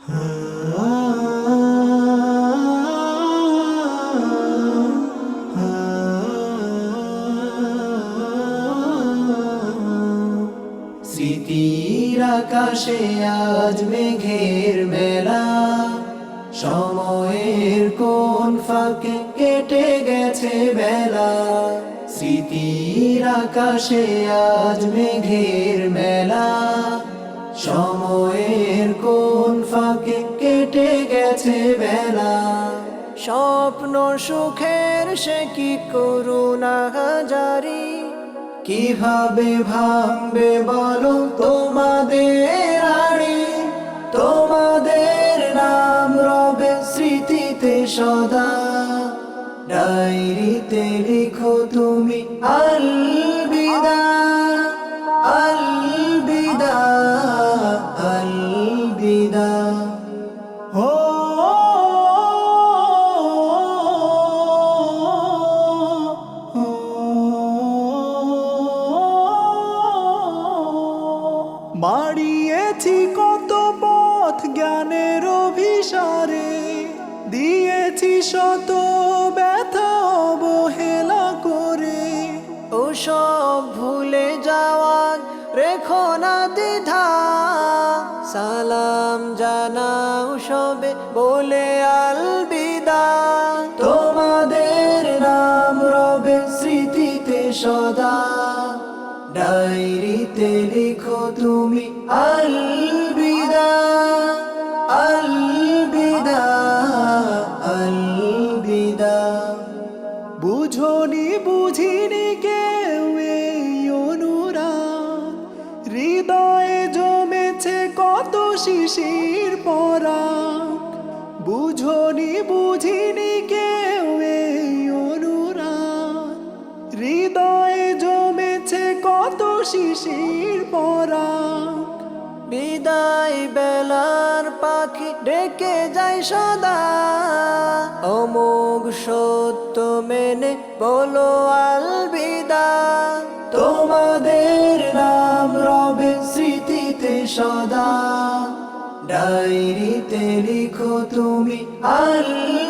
স্মৃতির আকাশে আজ মেঘের মেলা, সময়ের কোন ফাঁকে কেটে গেছে বেলা। স্মৃতির আকাশে আজ মেঘের মেলা, সময়ের কোন ফাঁকে কেটে গেছে বেলা। স্বপ্ন সুখের সে কি করুণা জারি, কিভাবে ভাঙবে বলো তোমাদের আড়ি। তোমাদের নাম রবে স্মৃতিতে সদা, ডায়েরিতে লিখো তুমি আলবিদা, আলবিদা, আলবিদা। ও মাড়িয়েছি কত পথ জ্ঞানের অভিসারে, দিয়েছি শত ব্যথা অবহেলা করে। ও সব ভুলে যাওয়ার রেখো না দ্বিধা, সালাম জানাও সবে বলে আলবিদা। তোমাদের নাম রবে স্মৃতিতে সদা, ডায়েরিতে লিখো তুমি আলবিদা, আলবিদা, আলবিদা। বুঝনি বুঝিনি কেউ এই অনুরাগ, হৃদয়ে জমেছে কত শিশির পরাগ। বুঝনি বুঝিনি কেউ এই অনুরাগ, হৃদয়ে জমেছে কত শিশির পরাগ। বিদায় বেলার পাখি ডেকে যায় সদা, অমোঘ সত্য মেনে বলো আলবিদা। তোমাদের নাম রবে স্মৃতিতে সদা, ডায়েরিতে লিখো তুমি আলবিদা।